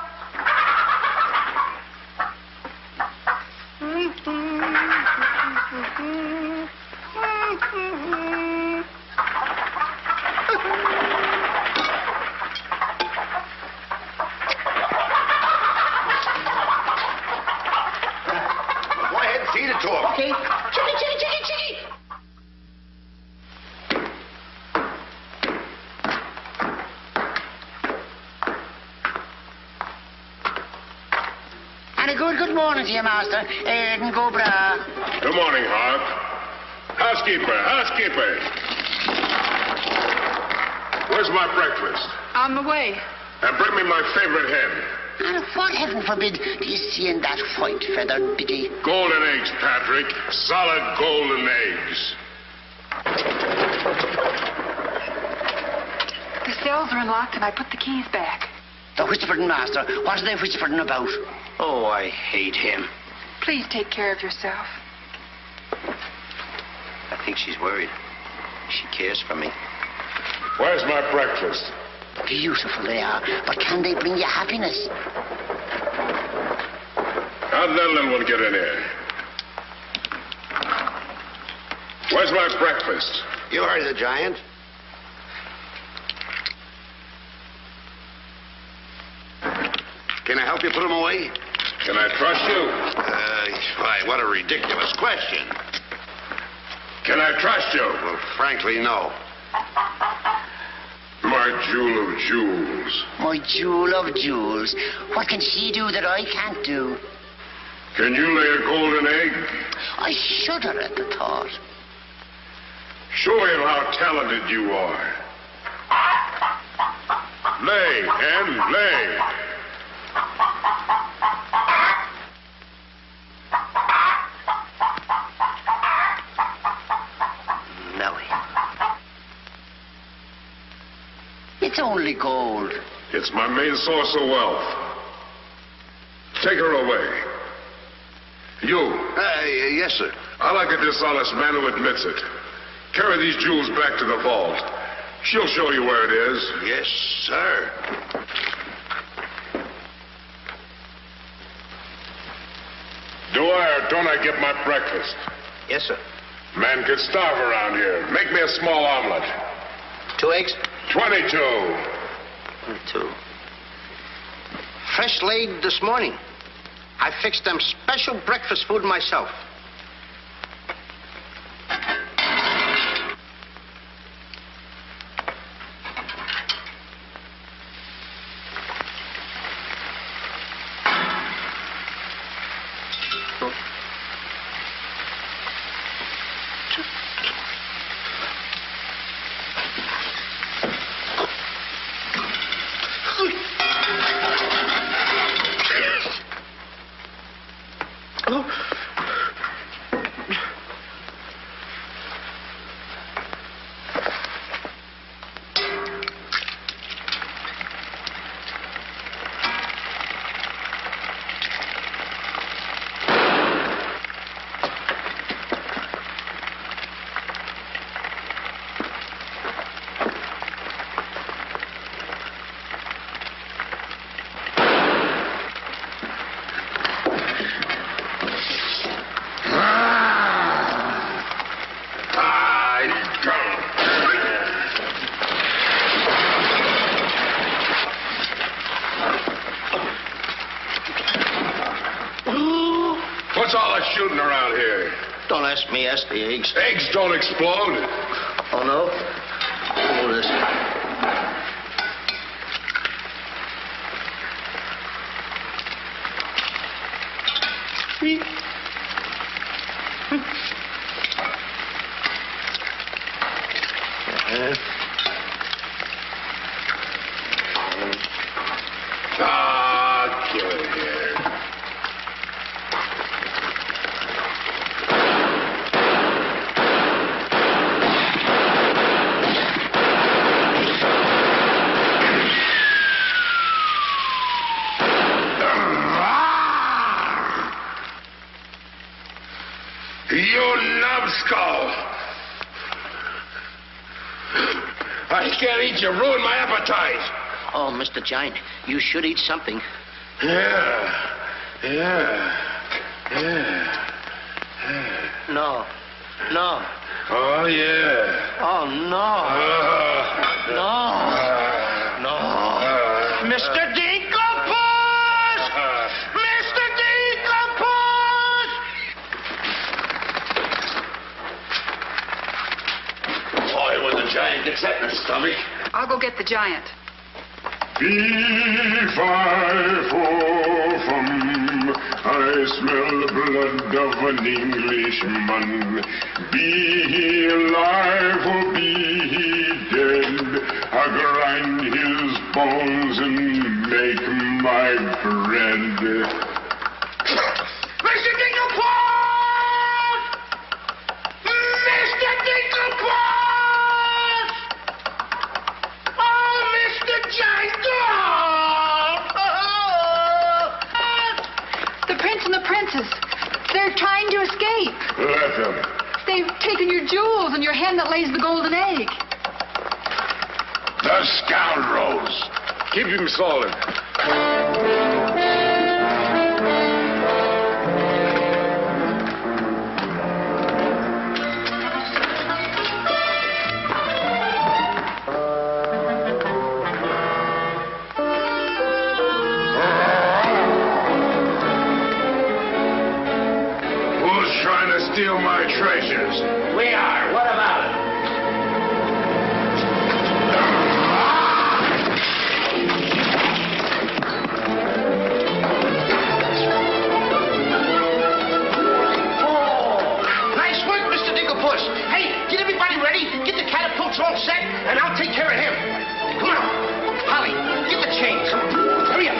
Go ahead and feed it to them.
Okay.
Chickie, chickie, chickie, chickie.
And a good morning to you, Master. Eden go bra.
Good morning, Hart. Housekeeper. Where's my breakfast?
On the way.
And bring me my favorite hen.
And what, heaven forbid, do you see in that white feathered biddy?
Golden eggs, Patrick. Solid golden eggs.
The cells are unlocked and I put the keys back.
The whispering, Master. What are they whispering about?
Oh, I hate him.
Please take care of yourself.
I think she's worried. She cares for me.
Where's my breakfast?
Beautiful they are, but can they bring you happiness?
How did that little one get in here? Where's my breakfast?
You heard the giant. Can I help you put them away?
Can I trust you?
Why, what a ridiculous question.
Can I trust you?
Well, frankly, no.
My jewel of jewels.
My jewel of jewels. What can she do that I can't do?
Can you lay a golden egg?
I shudder at the thought.
Show him how talented you are. Lay, hen, lay.
Nellie. It's only gold.
It's my main source of wealth. Take her away. You.
Yes, sir.
I like a dishonest man who admits it. Carry these jewels back to the vault. She'll show you where it is.
Yes, sir.
Do I or don't I get my breakfast?
Yes, sir.
Man could starve around here. Make me a small omelet.
2 eggs?
22.
22. Fresh laid this morning. I fixed them special breakfast food myself.
What's all that shooting around here?
Don't ask me, ask the eggs.
Eggs don't explode.
Oh, no? Oh, this.
I can't eat you. Ruin my appetite.
Oh, Mr. Giant, you should eat something.
Yeah.
No. No.
Oh, yeah.
Oh, no. No. Mr. Dinklebus! Mr. Dinklebus!
Boy, when the giant gets that in his stomach.
I'll go get the giant.
Fee-fi-fo-fum, I smell the blood of an Englishman. Be he alive or be he dead, I grind his bones and make my bread.
Mr. Dinklebus! Mr. Dinklebus! Oh, Mr. Giant!
The prince and the princess. They're trying to escape.
Let them.
They've taken your jewels and your hen that lays the golden egg.
The scoundrels.
Keep him solid.
Who's trying to steal my treasures?
We are. What about it?
Nice work, Mr. Dinklebus. Hey, get everybody ready. Get the catapults all set, and I'll take care of him. Come on. Polly, get the chains. Hurry up.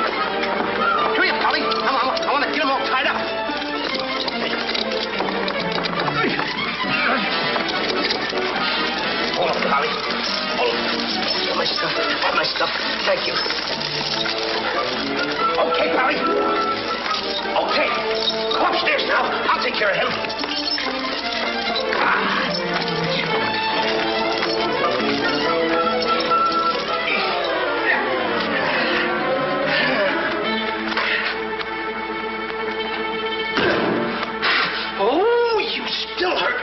Hurry up, Polly. I want to get them all tied up. Hold on, Polly. Hold on. All my stuff. All my stuff. Thank you. Okay, Polly. Okay. Go upstairs now. I'll take care of him. Oh, you still hurt.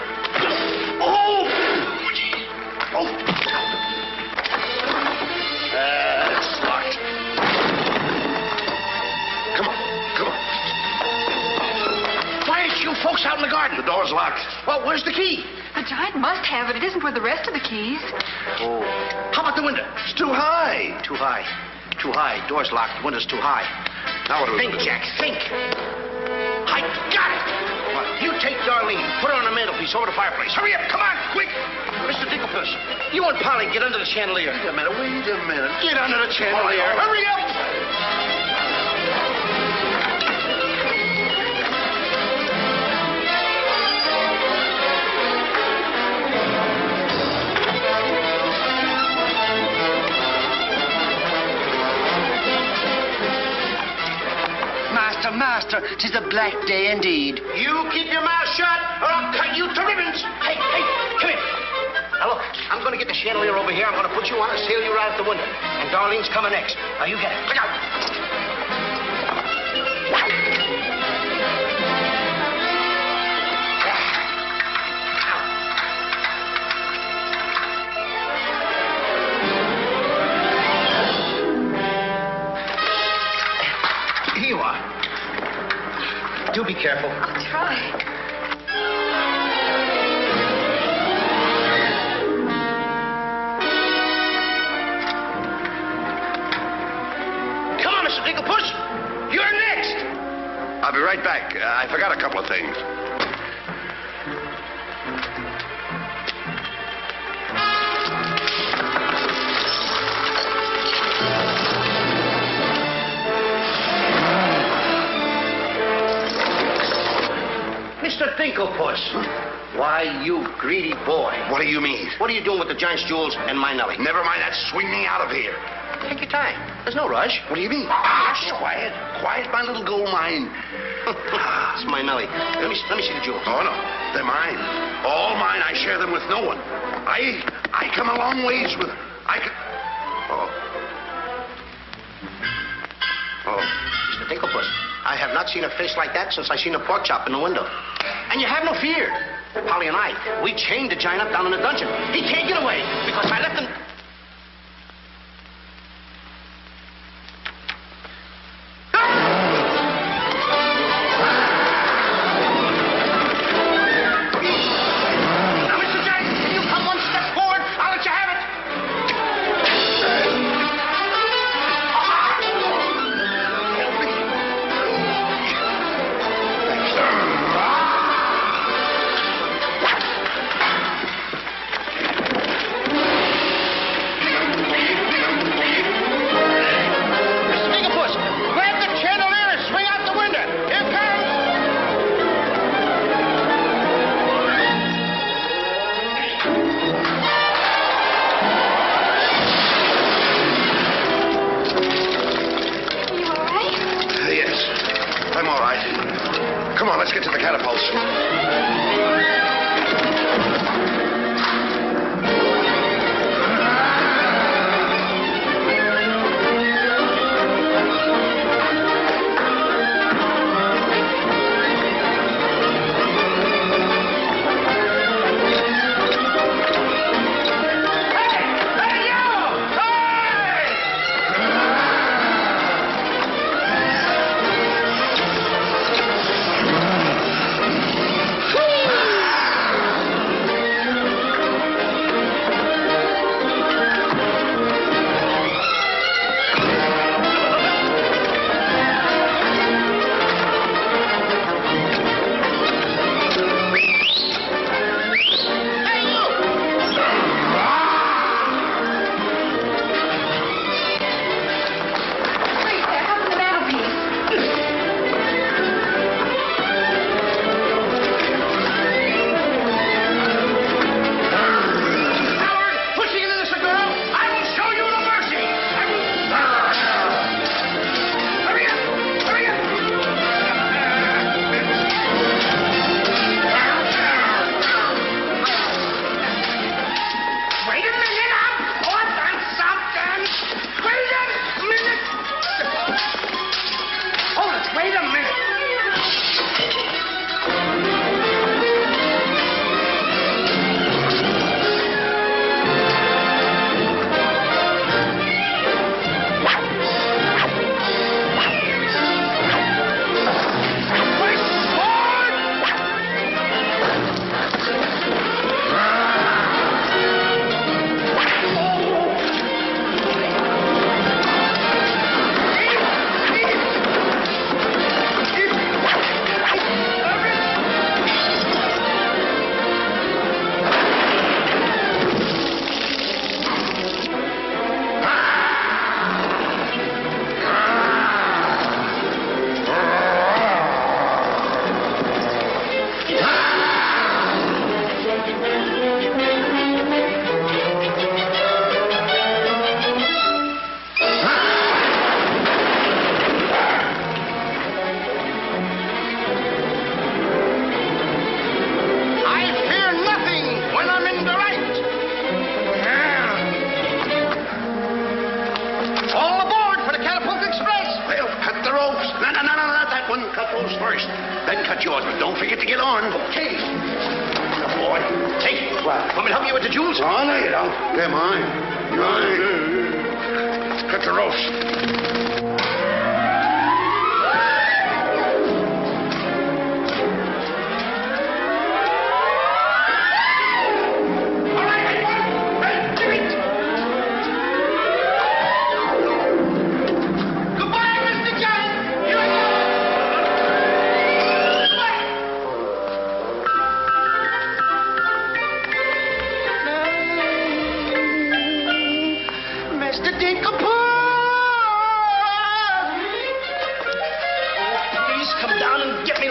Oh! Oh! It's locked. Come on. Why aren't you folks out in the garden?
The door's locked.
Well, where's the key?
The giant must have it. It isn't where the rest of the keys.
Oh. How about the window?
It's too high.
Too high. Too high. Door's locked. Window's too high.
Now what do we
Think,
do?
Jack. Think. I got it. What? You take Darlene. Put her on the mantelpiece over the fireplace. Hurry up. Come on. Quick. Mr. Dinklebus, you and Polly get under the chandelier.
Wait a minute.
Get under the chandelier. Hurry up.
Master, 'tis a black day indeed.
You keep your mouth shut, or I'll cut you to ribbons. Hey, come here. Now, look, I'm going to get the chandelier over here. I'm going to put you on and sail you right out the window. And Darlene's coming next. Now, you get it. Look out. Here you are. Do be careful.
I'll try.
Come on, Mr. Dinklebus. You're next.
I'll be right back. I forgot a couple of things.
Mr. Dinklepuss. Why, you greedy boy.
What do you mean?
What are you doing with the Giant's jewels and my Nellie?
Never mind that. Swing me out of here.
Take your time. There's no rush.
What do you mean? Quiet. Quiet, my little gold mine.
It's my Nellie. Let me see the jewels.
Oh, no. They're mine. All mine. I share them with no one. I come a long ways with...
Oh, Mr. Dinklepuss, I have not seen a face like that since I seen a pork chop in the window. And you have no fear. Polly and I, we chained the giant up down in the dungeon. He can't get away because I left him...
Cut those first, then cut yours, but don't forget to get on. Okay. Good boy. Hey, want me to help you with the jewels?
Oh, no, you don't. They're mine. Mine. Cut the ropes.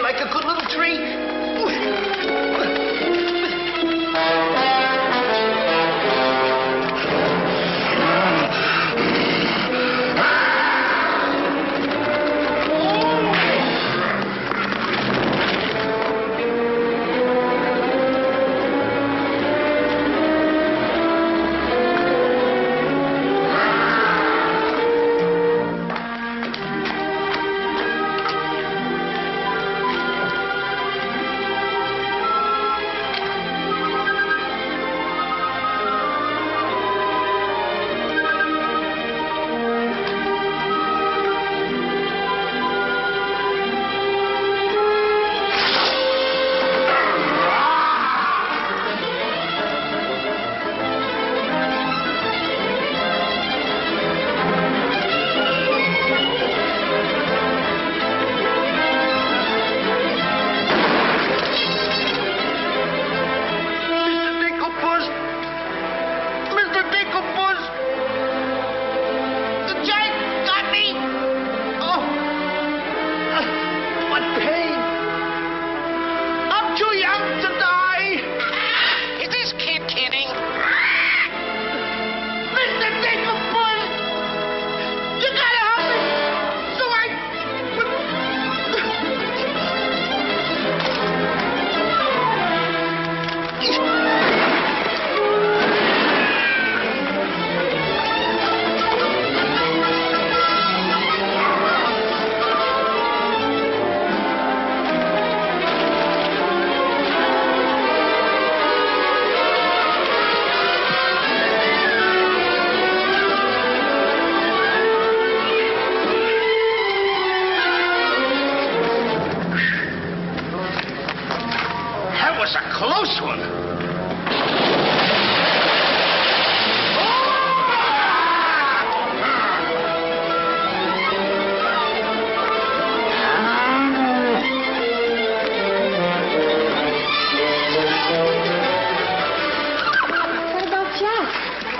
like a good little tree.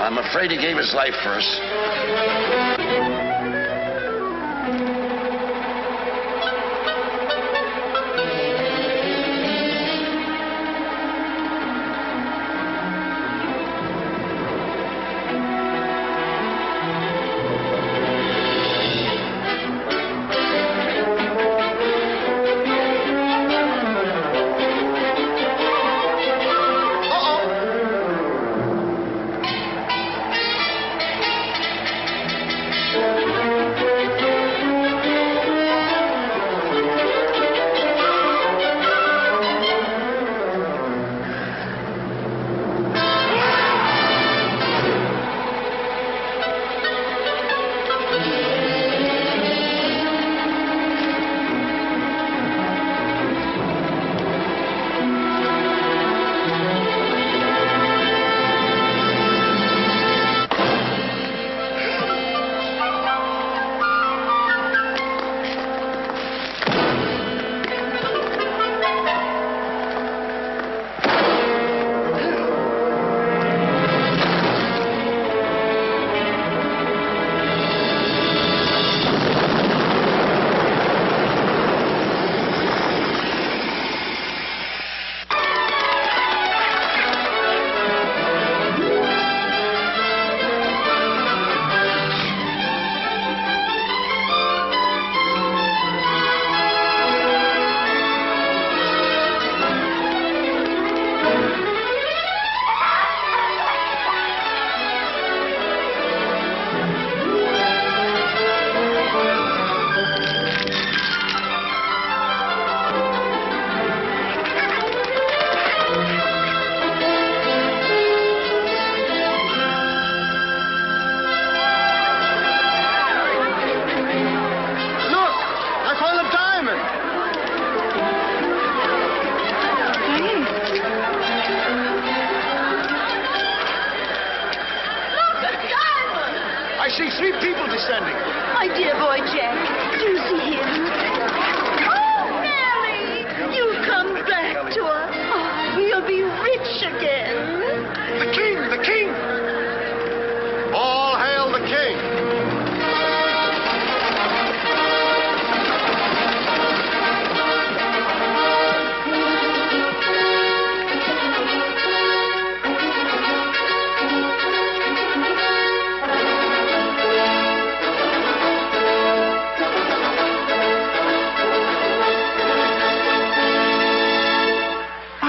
I'm afraid he gave his life for us.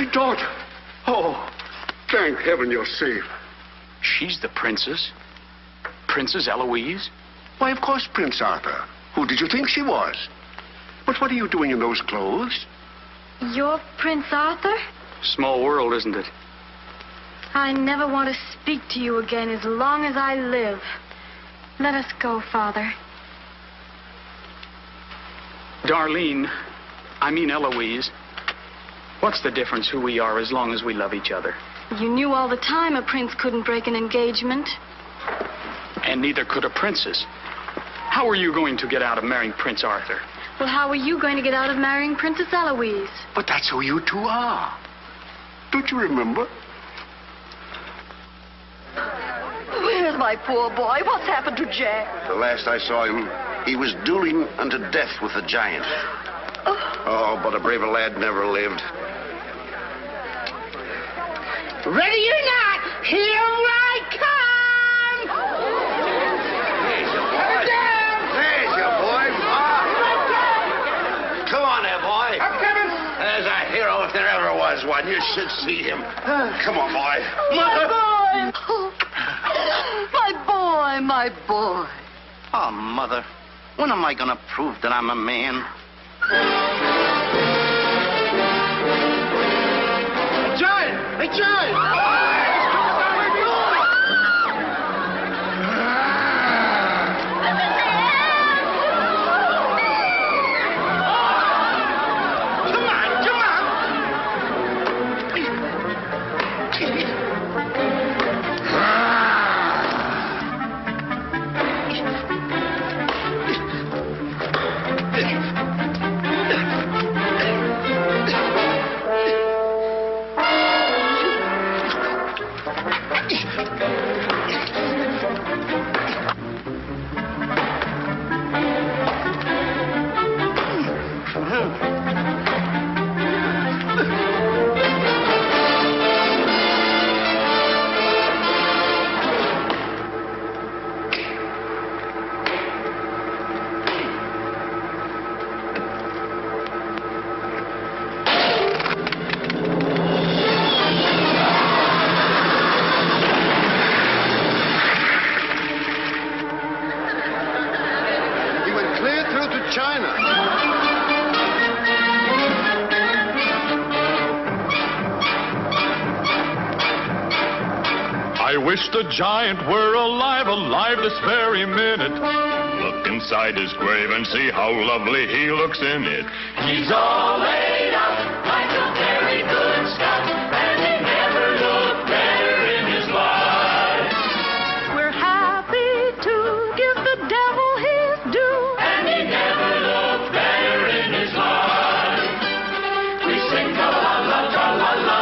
sweet daughter. Oh, thank heaven you're safe.
She's the princess? Princess Eloise?
Why, of course, Prince Arthur. Who did you think she was? But what are you doing in those clothes?
You're Prince Arthur?
Small world, isn't it?
I never want to speak to you again as long as I live. Let us go, Father.
Darlene, I mean Eloise. What's the difference who we are as long as we love each other?
You knew all the time a prince couldn't break an engagement.
And neither could a princess. How are you going to get out of marrying Prince Arthur?
Well, how are you going to get out of marrying Princess Eloise?
But that's who you two are. Don't you remember?
Where's my poor boy? What's happened to Jack?
The last I saw him, he was dueling unto death with a giant. Oh, but a braver lad never lived.
Ready or not, here I come!
There's your boy. There's your boy. Come on there, boy.
I'm coming.
There's a hero if there ever was one. You should see him. Come on, boy.
My boy! My boy, my boy.
Oh, Mother, when am I going to prove that I'm a man?
Giant! Hey, Giant!
I wish the giant were alive this very minute. Look inside his grave and see how lovely he looks in it.
He's all laid out like a very good scout, and he never looked better in his life.
We're happy to give the devil his due,
and he never looked better in his life. We sing tra-la-la, tra-la-la,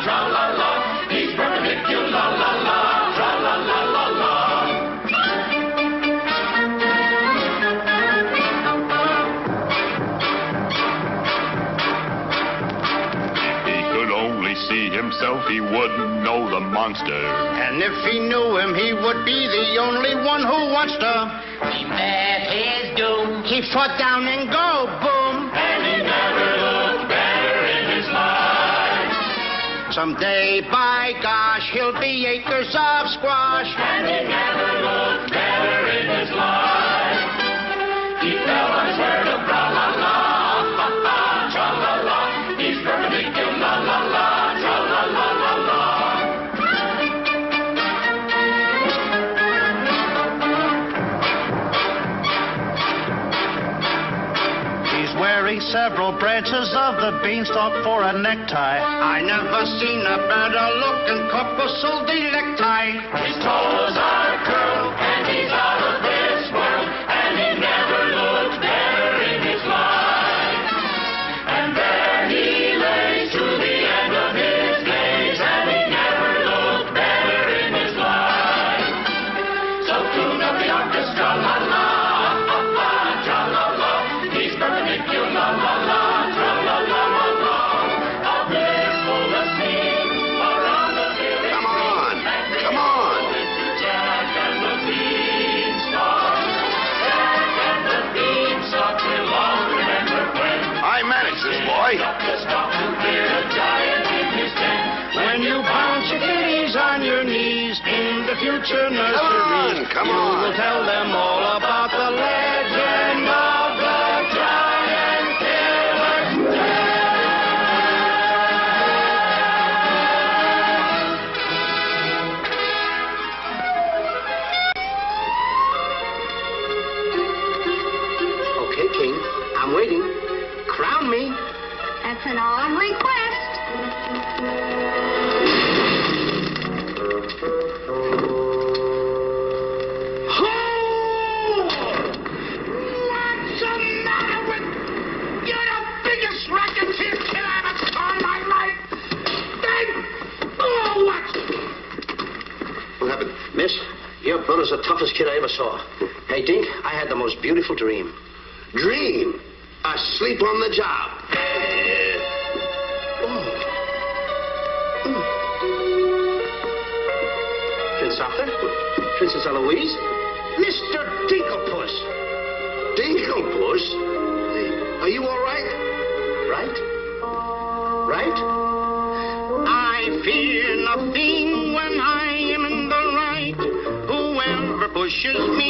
tra-la-la. He's perpendicular, la-la-la, tra-la-la-la-la.
See himself, he wouldn't know the monster.
And if he knew him, he would be the only one who wants to.
He met his doom.
He fought down and go boom.
And he never looked better in his life.
Someday, by gosh, he'll be acres of squash.
And he never looked better in his life. He fell on his word of tra-la-la, tra-la-la. He's perpendicular, la-la-la.
Wearing several branches of the beanstalk for a necktie. I never seen a better looking couple so necktie.
His toes are curled and he's out of this world, and he never looked better in his life. And there he lays to the end of his days, and he never looked better in his life. So tune up the orchestra, la la, tra-la-la. He's perpendicular, la la, tra-la-la-la-la. A blissful scene around the village.
Come on.
With the jazz
this, boy.
When you bounce your kitties on your knees in the future nursery,
Come
you
on.
will tell them all about the legend of the giant killer. Okay, King, I'm waiting. Crown me.
That's an odd request.
What's the matter with... You're the biggest racketeer kid I ever saw in my life. Oh, what?
What happened?
Miss, your brother's the toughest kid I ever saw. Hey, Dink, I had the most beautiful dream.
Dream. Asleep on the job.
Prince Arthur? Princess Eloise? Mr. Dinklepuss!
Dinklepuss? Hey, are you all right?
Right? Right? I fear nothing when I am in the right. Whoever pushes me